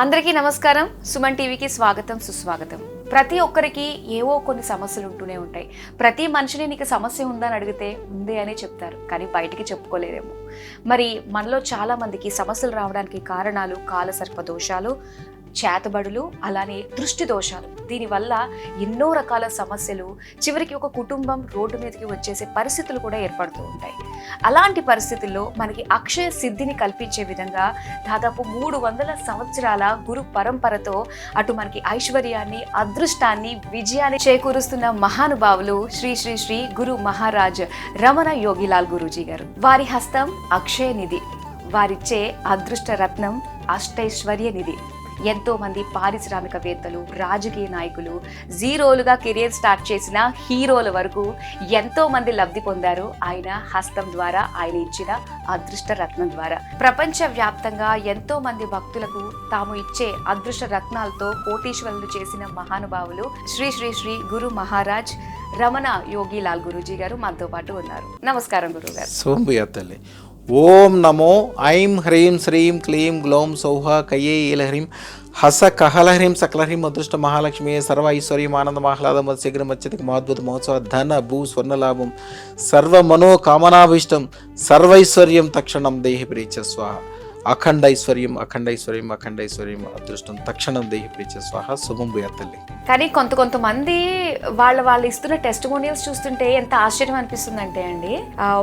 అందరికీ నమస్కారం. సుమన్ టీవీకి స్వాగతం, సుస్వాగతం. ప్రతి ఒక్కరికి ఏవో కొన్ని సమస్యలు ఉంటూనే ఉంటాయి. ప్రతి మనిషిని నీకు సమస్య ఉందని అడిగితే ఉంది అనే చెప్తారు, కానీ బయటికి చెప్పుకోలేరేమో. మరి మనలో చాలా మందికి సమస్యలు రావడానికి కారణాలు కాలసర్ప దోషాలు, చేతబడులు, అలానే దృష్టి దోషాలు. దీనివల్ల ఎన్నో రకాల సమస్యలు, చివరికి ఒక కుటుంబం రోడ్డు మీదకి వచ్చేసే పరిస్థితులు కూడా ఏర్పడుతూ ఉంటాయి. అలాంటి పరిస్థితుల్లో మనకి అక్షయ సిద్ధిని కల్పించే విధంగా దాదాపు 300 సంవత్సరాల గురు పరంపరతో అటు మనకి ఐశ్వర్యాన్ని, అదృష్టాన్ని, విజయాన్ని చేకూరుస్తున్న మహానుభావులు శ్రీ శ్రీ శ్రీ గురు మహారాజ్ రమణ యోగిలాల్ గురూజీ గారు. వారి హస్తం అక్షయ నిధి, వారిచ్చే అదృష్ట రత్నం అష్టైశ్వర్య నిధి. ఎంతో మంది పారిశ్రామికవేత్తలు, రాజకీయ నాయకులు, జీరోలుగా కెరియర్ స్టార్ట్ చేసిన హీరోల వరకు ఎంతో మంది లబ్ధి పొందారు ఆయన హస్తం ద్వారా, ఆయన ఇచ్చిన అదృష్ట రత్నం ద్వారా. ప్రపంచ వ్యాప్తంగా ఎంతో మంది భక్తులకు తాము ఇచ్చే అదృష్ట రత్నాలతో కోటీశ్వరులు చేసిన మహానుభావులు శ్రీ శ్రీ శ్రీ గురు మహారాజ్ రమణ యోగిలాల్ గురూజీ గారు మనతో పాటు ఉన్నారు. నమస్కారం గురువు గారు. సోంబుయతల్లి. ఓం నమో ఐం హ్రీం శ్రీం క్లీం గ్లౌం సౌహ కయే ఈలహ్రీం హస కహలహ్రీం సకలహ్రీం అదృష్ట మహాలక్ష్మి సర్వ ఐశ్వర్యం ఆనంద ఆహ్లాదం శీఘ్రం అత్యధిక అద్భుత మహోత్సవ ధన భూ స్వర్ణలాభం సర్వ మనో కామనాభీష్టం సర్వైశ్వర్యం తక్షణం దేహి ప్రీచ స్వాహ. అఖండ ఐశ్వర్యం అఖండ ఐశ్వర్యం అఖండ ఐశ్వర్యం అదృష్టం తక్షణం దేహి ప్రీచ స్వాహ. శుభం భూయాతల్లి. కానీ కొంతమంది వాళ్ళు ఇస్తున్న టెస్టిమోనియల్స్ చూస్తుంటే ఎంత ఆశ్చర్యం అనిపిస్తుందంటే అండి,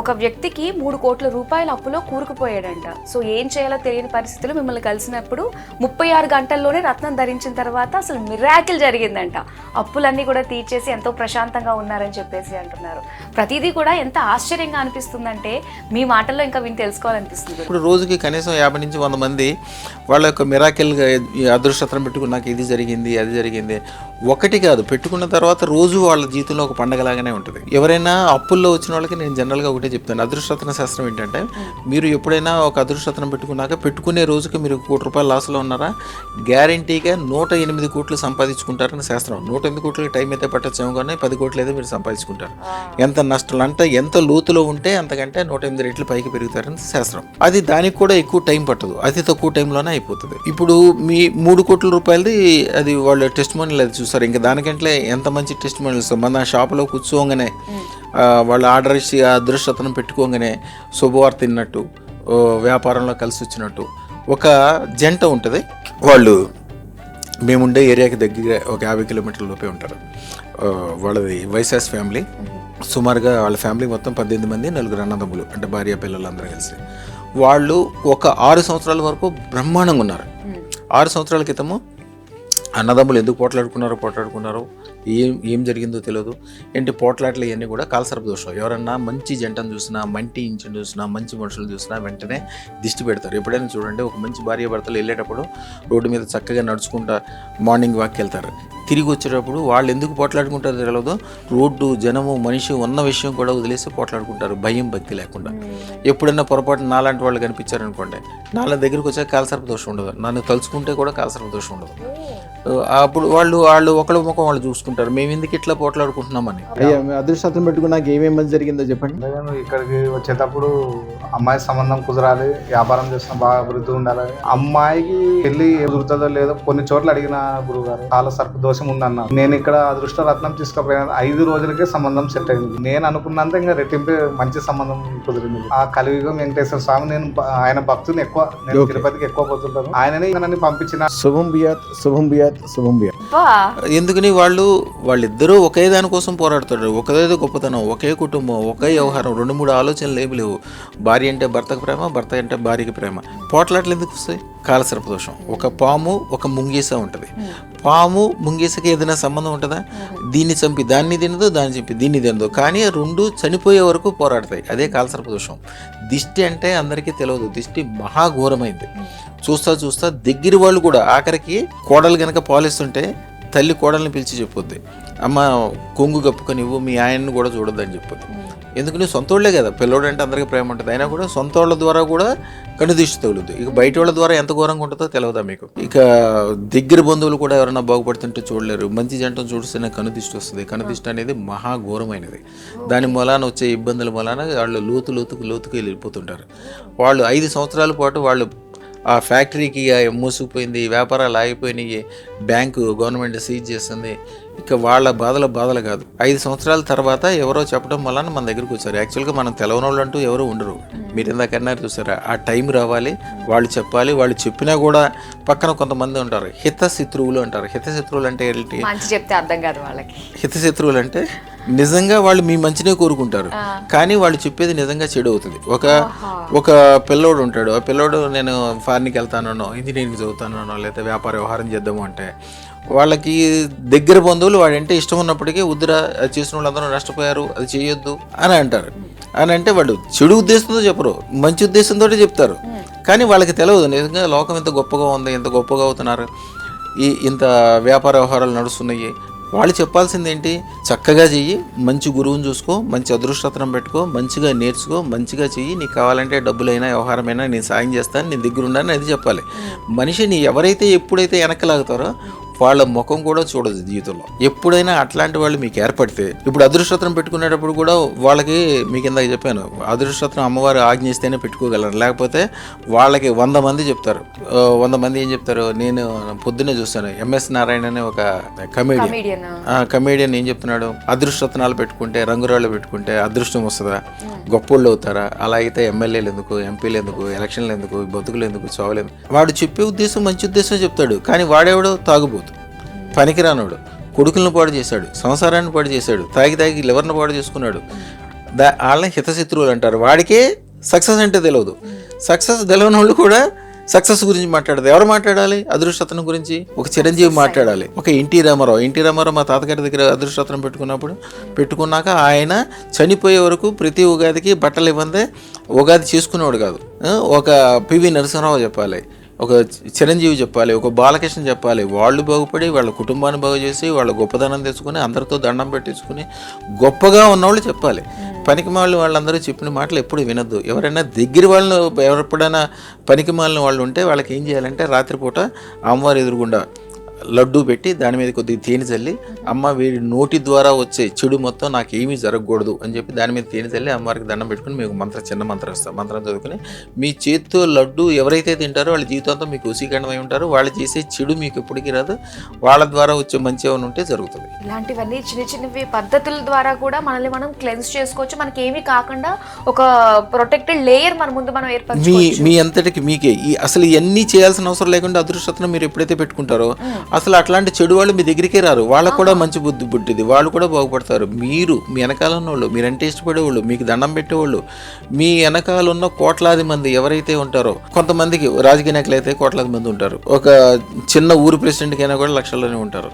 ఒక వ్యక్తికి 3 కోట్ల రూపాయల అప్పులో కూరుకుపోయాడంట. సో ఏం చేయాలో తెలియని పరిస్థితులు మిమ్మల్ని కలిసినప్పుడు 36 గంటల్లోనే రత్నం ధరించిన తర్వాత అసలు మిరాకిల్ జరిగిందంట. అప్పులన్నీ కూడా తీర్చేసి ఎంతో ప్రశాంతంగా ఉన్నారని చెప్పేసి అంటున్నారు. ప్రతిదీ కూడా ఎంత ఆశ్చర్యంగా అనిపిస్తుందంటే మీ మాటల్లో ఇంకా విని తెలుసుకోవాలనిపిస్తుంది. ఇప్పుడు రోజుకి కనీసం 50 నుంచి 100 మంది వాళ్ళ యొక్క మిరాకిల్గా అదృష్టం పెట్టుకుని నాకు ఇది జరిగింది అది జరిగింది. ఒకటి కాదు, పెట్టుకున్న తర్వాత రోజు వాళ్ళ జీవితంలో ఒక పండగలాగానే ఉంటుంది. ఎవరైనా అప్పుల్లో వచ్చిన వాళ్ళకి నేను జనరల్గా ఒకటే చెప్తాను, అదృష్టరత్న శాస్త్రం ఏంటంటే, మీరు ఎప్పుడైనా ఒక అదృష్టరత్నం పెట్టుకున్నాక పెట్టుకునే రోజుకి మీరు 1 కోటి రూపాయలు లాస్లో ఉన్నారా, గ్యారంటీగా 108 కోట్లు సంపాదించుకుంటారని శాస్త్రం. 108 కోట్లకి టైం అయితే పట్టచ్చేమో కానీ 10 కోట్లు అయితే మీరు సంపాదించుకుంటారు. ఎంత నష్టాలు అంటే ఎంత లోతులో ఉంటే అంతకంటే 108 రెట్లు పైకి పెరుగుతారని శాస్త్రం. అది దానికి కూడా ఎక్కువ టైం పట్టదు, అతి తక్కువ టైంలోనే అయిపోతుంది. ఇప్పుడు మీ 3 కోట్ల రూపాయలది అది వాళ్ళు టెస్టిమోనియల్ అది చూసారు, ఇంకా దానికంటే ఎంత మంచి టెస్టిమోనియల్స్. మన షాపులో కూర్చోగానే వాళ్ళు ఆర్డర్ ఇచ్చి ఆ అదృష్టతను పెట్టుకోగానే శుభవార్త తిన్నట్టు, వ్యాపారంలో కలిసి వచ్చినట్టు. ఒక జంట ఉంటుంది, వాళ్ళు మేముండే ఏరియాకి దగ్గర ఒక 50 కిలోమీటర్ల లోపే ఉంటారు. వాళ్ళది వైశాస్ ఫ్యామిలీ. సుమారుగా వాళ్ళ ఫ్యామిలీ మొత్తం 18 మంది, 4 అన్నదమ్ములు, అంటే భార్య పిల్లలు అందరూ కలిసి. వాళ్ళు ఒక 6 సంవత్సరాల వరకు బ్రహ్మాండంగా ఉన్నారు. 6 సంవత్సరాల క్రితము అన్నదమ్ములు ఎందుకు పోట్లాడుకున్నారో ఏం జరిగిందో తెలియదు. ఏంటి పోట్లాట్లు ఇవన్నీ కూడా కాలసర్ప దోషం. ఎవరన్నా మంచి జంటను చూసినా, మంచి ఇంటిని చూసినా, మంచి మనుషులు చూసినా వెంటనే దిష్టి పెడతారు. ఎప్పుడైనా చూడండి, ఒక మంచి భార్య భర్తలు వెళ్ళేటప్పుడు రోడ్డు మీద చక్కగా నడుచుకుంటా మార్నింగ్ వాక్కి వెళ్తారు. తిరిగి వచ్చేటప్పుడు వాళ్ళు ఎందుకు పోట్లాడుకుంటారో తెలియదు, రోడ్డు, జనము, మనిషి ఉన్న విషయం కూడా వదిలేసి పోట్లాడుకుంటారు, భయం భక్తి లేకుండా. ఎప్పుడైనా పొరపాటు నాలాంటి వాళ్ళు కనిపించారనుకోండి, నాళ్ళ దగ్గరికి వచ్చాక కాలసర్ప దోషం ఉండదు, నన్ను తలుచుకుంటే కూడా కాలసర్ప దోషం ఉండదు. అప్పుడు వాళ్ళు ఒకళ్ళ ముఖం వాళ్ళు చూసుకుంటారు, మేము ఎందుకు ఇట్లా పోట్లాడుకుంటున్నామని. అదృష్టం పెట్టుకున్నాక ఏమేమి జరిగిందో చెప్పండి. ఇక్కడికి వచ్చేటప్పుడు అమ్మాయి సంబంధం కుదరాలి, వ్యాపారం చేస్తున్న బాగా అభివృద్ధి ఉండాలి. అమ్మాయికి పెళ్లి కుదురుతుందో లేదో కొన్ని చోట్ల అడిగిన గురువు గారు కాలసర్ప దోషం ఉందన్న. నేను ఇక్కడ అదృష్ట రత్నం తీసుకుపోయిన 5 రోజులకే సంబంధం సెట్ అయింది. నేను అనుకున్నంత ఇంకా రెట్టింపే మంచి సంబంధం కుదిరింది. ఆ కలియుగం వెంకటేశ్వర స్వామి, నేను ఆయన భక్తుని ఎక్కువ, నేను తిరుపతికి ఎక్కువ పోతుంటాను. ఆయనని నన్ను పంపించిన. శుభం బియాత్ శుభం బియాత్ శుభం బియాత్. ఎందుకని వాళ్ళిద్దరూ ఒకే దానికోసం పోరాడుతారు. ఒకేదో గొప్పతనం, ఒకే కుటుంబం, ఒకే వ్యవహారం, 2-3 ఆలోచనలు ఏమి లేవు. భార్య అంటే భర్తకు ప్రేమ, భర్త అంటే భార్యకి ప్రేమ. పోట్లాట్లు ఎందుకు వస్తాయి? కాలసర్ప దోషం. ఒక పాము, ఒక ముంగీస ఉంటుంది. పాము ముంగీసకి ఏదైనా సంబంధం ఉంటుందా? దీన్ని చంపి దాన్ని తినదు, దాన్ని చంపి దీన్ని తినదు, కానీ 2 చనిపోయే వరకు పోరాడతాయి. అదే కాలసర్ప దోషం. దిష్టి అంటే అందరికీ తెలియదు, దిష్టి మహాఘోరమైంది. చూస్తా దగ్గర వాళ్ళు కూడా, ఆఖరికి కోడలు కనుక పాలిస్తుంటే తల్లి కోడల్ని పిలిచి చెప్పొద్ది, అమ్మ కొంగు కప్పుకొని ఇవ్వు, మీ ఆయన్ని కూడా చూడొద్దని చెప్పొద్ది. ఎందుకని సొంతోళ్లే కదా, పిల్లోడు అంటే అందరికీ ప్రేమ ఉంటుంది, అయినా కూడా సొంతోళ్ళ ద్వారా కూడా కనుదిష్టి తగులుద్ది. ఇక బయట వాళ్ళ ద్వారా ఎంత ఘోరంగా ఉంటుందో తెలియదా మీకు? ఇక దగ్గర బంధువులు కూడా ఎవరైనా బాగుపడుతుంటే చూడలేరు. మంచి జంటను చూస్తేనే కనుదిష్టి వస్తుంది. కనుదిష్టి అనేది మహాఘోరమైనది. దాని మూలాన వచ్చే ఇబ్బందుల మూలాన వాళ్ళు లోతుకు వెళ్ళిపోతుంటారు. వాళ్ళు 5 సంవత్సరాల పాటు వాళ్ళు ఆ ఫ్యాక్టరీకి మూసుకుపోయింది, వ్యాపారాలు ఆగిపోయినాయి, బ్యాంకు గవర్నమెంట్ సీజ్ చేస్తుంది. ఇక వాళ్ళ బాధలు కాదు. 5 సంవత్సరాల తర్వాత ఎవరో చెప్పడం వలన మన దగ్గరికి వచ్చారు. యాక్చువల్గా మనం తెలవని వాళ్ళు అంటూ ఎవరు ఉండరు. మీరు ఇందాకన్నారు చూసారా, ఆ టైం రావాలి, వాళ్ళు చెప్పాలి. వాళ్ళు చెప్పినా కూడా పక్కన కొంతమంది ఉంటారు, హితశత్రువులు అంటారు. హితశత్రువులు అంటే ఏంటి? మంచి చెప్తే అర్థం కాదు వాళ్ళకి. హితశత్రువులు అంటే నిజంగా వాళ్ళు మీ మంచినే కోరుకుంటారు, కానీ వాళ్ళు చెప్పేది నిజంగా చెడు అవుతుంది. ఒక పిల్లోడు ఉంటాడు, ఆ పిల్లోడు నేను ఫారిన్కి వెళ్తానో, ఇంజనీరింగ్ చదువుతానో, లేదా వ్యాపార వ్యవహారం చేద్దాము అంటే వాళ్ళకి దగ్గర బంధువులు వాడంటే ఇష్టం ఉన్నప్పటికీ వద్దురా, అది చేసిన వాళ్ళందరూ నష్టపోయారు, అది చేయొద్దు అని అంటారు. అని అంటే వాళ్ళు చెడు ఉద్దేశంతో చెప్పరు, మంచి ఉద్దేశంతో చెప్తారు. కానీ వాళ్ళకి తెలియదు నిజంగా లోకం ఎంత గొప్పగా ఉంది, ఎంత గొప్పగా అవుతున్నారు, ఇంత వ్యాపార వ్యవహారాలు నడుస్తున్నాయి. వాళ్ళు చెప్పాల్సింది ఏంటి? చక్కగా చెయ్యి, మంచి గురువుని చూసుకో, మంచి అదృష్టం పెట్టుకో, మంచిగా నేర్చుకో, మంచిగా చెయ్యి, నీకు కావాలంటే డబ్బులైనా వ్యవహారమైనా నేను సాయం చేస్తాను, నీ దగ్గర ఉండాలని అది చెప్పాలి. మనిషిని ఎవరైతే ఎప్పుడైతే వెనకలాగుతారో వాళ్ళ ముఖం కూడా చూడదు జీవితంలో. ఎప్పుడైనా అట్లాంటి వాళ్ళు మీకు ఏర్పడితే, ఇప్పుడు అదృష్టం పెట్టుకునేటప్పుడు కూడా వాళ్ళకి మీకు ఇందాక చెప్పాను, అదృష్టం అమ్మవారు ఆజ్ఞిస్తేనే పెట్టుకోగలరు, లేకపోతే వాళ్ళకి 100 మంది చెప్తారు. 100 మంది ఏం చెప్తారు? నేను పొద్దున్నే చూస్తాను, ఎంఎస్ నారాయణ అనే ఒక కమేడియన్ ఏం చెప్తున్నాడు, అదృష్టత్నాలు పెట్టుకుంటే, రంగురాళ్ళు పెట్టుకుంటే అదృష్టం వస్తుందా, గొప్పోళ్ళు అవుతారా, అలా అయితే ఎమ్మెల్యేలు ఎందుకు, ఎంపీలు ఎందుకు, ఎలక్షన్లు ఎందుకు, బతుకులు ఎందుకు, చావలేదు. వాడు చెప్పే ఉద్దేశం మంచి ఉద్దేశం చెప్తాడు, కానీ వాడేవాడు తాగుబోతు, పనికిరానోడు, కొడుకులను పాడు చేశాడు, సంసారాన్ని పాడు చేశాడు, తాగి లివర్ను పాడు చేసుకున్నాడు. వాళ్ళని హితశత్రువులు అంటారు. వాడికే సక్సెస్ అంటే తెలియదు. సక్సెస్ తెలియని వాళ్ళు కూడా సక్సెస్ గురించి మాట్లాడదు. ఎవరు మాట్లాడాలి? అదృష్టం గురించి ఒక చిరంజీవి మాట్లాడాలి, ఒక ఎన్టీ రామారావు మా తాతగారి దగ్గర అదృష్టం పెట్టుకున్నాక ఆయన చనిపోయే వరకు ప్రతి ఉగాదికి బట్టలు ఇవ్వందే ఉగాది చేసుకునేవాడు కాదు. ఒక పివి నరసింహరావు చెప్పాలి, ఒక చిరంజీవి చెప్పాలి, ఒక బాలకృష్ణ చెప్పాలి. వాళ్ళు బాగుపడి వాళ్ళ కుటుంబాన్ని బాగు చేసి వాళ్ళ గొప్పదనం తెచ్చుకుని అందరితో దండం పెట్టించుకుని గొప్పగా ఉన్నవాళ్ళు చెప్పాలి. పనికిమాలిన వాళ్ళందరూ చెప్పిన మాటలు ఎప్పుడు వినొద్దు. ఎవరైనా దగ్గర వాళ్ళు ఎప్పుడైనా పనికిమాలిన వాళ్ళు ఉంటే వాళ్ళకి ఏం చేయాలంటే రాత్రిపూట అమ్మవారి ఎదురుగుండా లడ్డూ పెట్టి దాని మీద కొద్దిగా తేనె చల్లి, అమ్మ వీడి నోటి ద్వారా వచ్చే చెడు మొత్తం నాకు ఏమీ జరగకూడదు అని చెప్పి దాని మీద తేనె చల్లి అమ్మవారికి దండం పెట్టుకుని మీకు చిన్న మంత్రం ఇస్తాం. మంత్రం చదువుకుని మీ చేతితో లడ్డు ఎవరైతే తింటారో వాళ్ళ జీవితంతో మీకు వశీకరణమై ఉంటారు. వాళ్ళు చేసే చెడు మీకు ఎప్పటికీ రాదు, వాళ్ళ ద్వారా వచ్చే మంచి ఏమైనా ఉంటే జరుగుతుంది. ఇలాంటివన్నీ చిన్నవి పద్ధతుల ద్వారా కూడా మనల్ని మనం క్లెన్స్ చేసుకోవచ్చు. మనకి ఏమీ కాకుండా ఒక ప్రొటెక్టెడ్ లేయర్ మన ముందు మనం ఏర్పరచుకోవచ్చు. మీ అంతటికి మీకే అసలు ఇవన్నీ చేయాల్సిన అవసరం లేకుండా అదృష్టం మీరు ఎప్పుడైతే పెట్టుకుంటారో అసలు అట్లాంటి చెడు వాళ్ళు మీ దగ్గరికే రారు. వాళ్ళకు కూడా మంచి బుద్ధి పుట్టింది, వాళ్ళు కూడా బాగుపడతారు. మీరు మీ వెనకాల ఉన్నవాళ్ళు, మీరంటే ఇష్టపడేవాళ్ళు, మీకు దండం పెట్టేవాళ్ళు, మీ వెనకాల ఉన్న కోట్లాది మంది ఎవరైతే ఉంటారో, కొంతమందికి రాజకీయ నాయకులు అయితే కోట్లాది మంది ఉంటారు, ఒక చిన్న ఊరు ప్రెసిడెంట్కి అయినా కూడా లక్షల్లోనే ఉంటారు.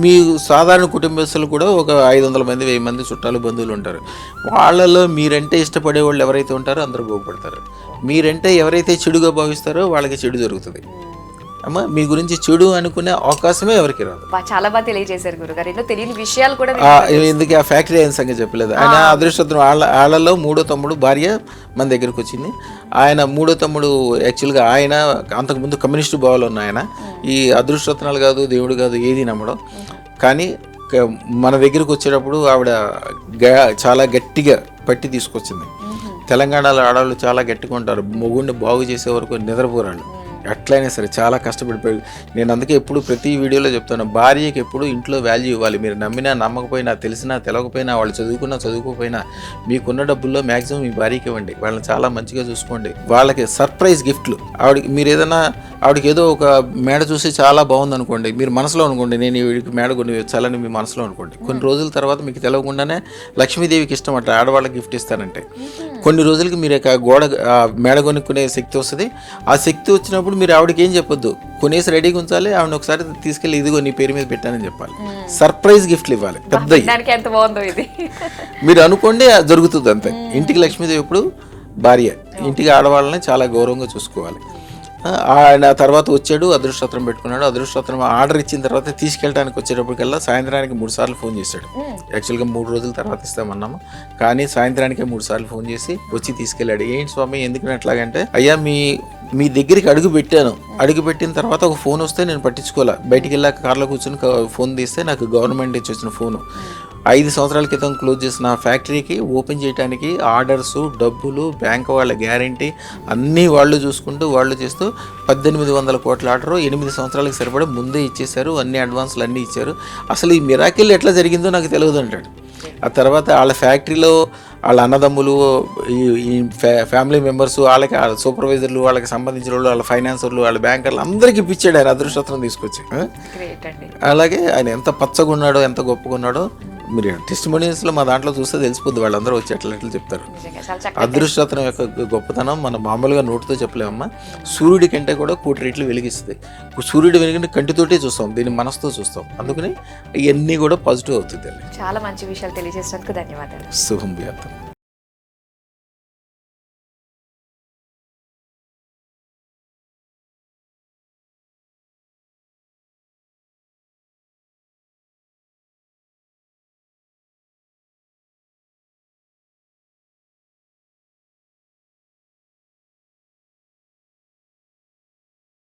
మీ సాధారణ కుటుంబస్తులు కూడా ఒక 500 మంది 1000 మంది చుట్టాలు బంధువులు ఉంటారు. వాళ్ళలో మీరంటే ఇష్టపడే వాళ్ళు ఎవరైతే ఉంటారో అందరూ బాగుపడతారు. మీరంటే ఎవరైతే చెడుగా భావిస్తారో వాళ్ళకి చెడు జరుగుతుంది. అమ్మ మీ గురించి చెడు అనుకునే అవకాశమే ఎవరికి రాదు. చాలా బాగా తెలియజేశారు గురుగారు, ఎన్నో తెలియని విషయాలు కూడా. ఎందుకు ఆ ఫ్యాక్టరీ అయిన సంగతి చెప్పలేదు. ఆయన అదృష్టం వాళ్ళలో 3వ తమ్ముడు భార్య మన దగ్గరకు వచ్చింది. ఆయన 3వ తమ్ముడు యాక్చువల్గా ఆయన అంతకుముందు కమ్యూనిస్టు భావాలు ఉన్న ఆయన ఈ అదృష్టత్నాలు కాదు, దేవుడు కాదు, ఏది నమ్మడం. కానీ మన దగ్గరకు వచ్చేటప్పుడు ఆవిడ చాలా గట్టిగా పట్టి తీసుకొచ్చింది. తెలంగాణలో ఆడవాళ్ళు చాలా గట్టిగా ఉంటారు, మొగుడిని బాగు చేసే వరకు నిద్రపోరాళ్ళు. ఎట్లయినా సరే చాలా కష్టపడిపోయి, నేను అందుకే ఎప్పుడు ప్రతి వీడియోలో చెప్తాను, భార్యకి ఎప్పుడు ఇంట్లో వాల్యూ ఇవ్వాలి. మీరు నమ్మినా నమ్మకపోయినా, తెలిసినా తెలవకపోయినా, వాళ్ళు చదువుకున్నా చదువుకోకపోయినా, మీకున్న డబ్బుల్లో మ్యాక్సిమం మీ భార్యకి ఇవ్వండి. వాళ్ళని చాలా మంచిగా చూసుకోండి. వాళ్ళకి సర్ప్రైజ్ గిఫ్ట్లు. మీరు ఏదైనా ఆవిడకి ఏదో ఒక మేడ చూసి చాలా బాగుంది అనుకోండి, మీరు మనసులో అనుకోండి, నేను వీడికి మేడ కొని వచ్చాలని మీ మనసులో అనుకోండి. కొన్ని రోజుల తర్వాత మీకు తెలియకుండానే లక్ష్మీదేవికి ఇష్టం అట్లా ఆడవాళ్ళకి గిఫ్ట్ ఇస్తారంటే, కొన్ని రోజులకి మీరు మేడ కొనుక్కునే శక్తి వస్తుంది. ఆ శక్తి వచ్చినప్పుడు మీరు ఆవిడకి ఏం చెప్పొద్దు, కొనేసి రెడీగా ఉంచాలి. ఆవిడ ఒకసారి తీసుకెళ్ళి ఇదిగో నీ పేరు మీద పెట్టానని చెప్పాలి. సర్ప్రైజ్ గిఫ్ట్లు ఇవ్వాలి. పెద్ద మీరు అనుకోండి, జరుగుతుంది అంతే. ఇంటికి లక్ష్మీదేవి ఎప్పుడు భార్య, ఇంటికి ఆడవాళ్ళని చాలా గౌరవంగా చూసుకోవాలి. ఆయన తర్వాత వచ్చాడు, అదృష్టత్రం పెట్టుకున్నాడు. అదృష్టత్రం ఆర్డర్ ఇచ్చిన తర్వాత తీసుకెళ్ళడానికి వచ్చేటప్పటికల్లా సాయంత్రానికి 3 సార్లు ఫోన్ చేశాడు. యాక్చువల్గా 3 రోజుల తర్వాత ఇస్తామన్నాము, కానీ సాయంత్రానికే 3 సార్లు ఫోన్ చేసి వచ్చి తీసుకెళ్ళాడు. ఏంటి స్వామి ఎందుకు ఎట్లాగంటే, అయ్యా మీ దగ్గరికి అడుగు పెట్టిన తర్వాత ఒక ఫోన్ వస్తే నేను పట్టించుకోలే, బయటికి వెళ్ళాక కార్లో కూర్చొని ఫోన్ తీస్తే నాకు గవర్నమెంట్ ఇచ్చి వచ్చిన ఫోను, 5 సంవత్సరాల క్రితం క్లోజ్ చేసిన ఆ ఫ్యాక్టరీకి ఓపెన్ చేయడానికి ఆర్డర్స్, డబ్బులు, బ్యాంక్ వాళ్ళ గ్యారంటీ అన్నీ వాళ్ళు చూసుకుంటూ వాళ్ళు చేస్తూ 1800 కోట్ల ఆర్డర్ 8 సంవత్సరాలకు సరిపడా ముందే ఇచ్చేశారు. అన్ని అడ్వాన్స్లు అన్నీ ఇచ్చారు. అసలు ఈ మిరాకిల్ ఎట్లా జరిగిందో నాకు తెలియదు అంటాడు. ఆ తర్వాత వాళ్ళ ఫ్యాక్టరీలో వాళ్ళ అన్నదమ్ములు, ఈ ఫ్యామిలీ మెంబర్స్, వాళ్ళకి సూపర్వైజర్లు, వాళ్ళకి సంబంధించిన వాళ్ళు, వాళ్ళ ఫైనాన్సర్లు, వాళ్ళ బ్యాంకర్లు అందరికీ ఇప్పించాడు ఆయన అదృష్టం తీసుకొచ్చి. గ్రేట్ అండి. అలాగే ఆయన ఎంత పచ్చగా ఉన్నాడో, ఎంత గొప్పగా ఉన్నాడో మీరు టెస్టిమోనియల్స్లో మా దాంట్లో చూస్తే తెలిసిపోద్ది. వాళ్ళందరూ వచ్చి ఎట్లా చెప్తారు. నిజంగా చాలా చక్కగా అదృష్టరత్నం యొక్క గొప్పతనం మనం మామూలుగా నోటితో చెప్పలేమమ్మా. సూర్యుడి కంటే కూడా 1 కోటి రెట్లు వెలిగిస్తుంది. సూర్యుడు వెలిగిన కంటితోటే చూస్తాం, దీన్ని మనసుతో చూస్తాం. అందుకని ఇవన్నీ కూడా పాజిటివ్ అవుతుంది. చాలా మంచి విషయాలు తెలియజేసినందుకు ధన్యవాదాలు. శుభం వ్యాప్తం.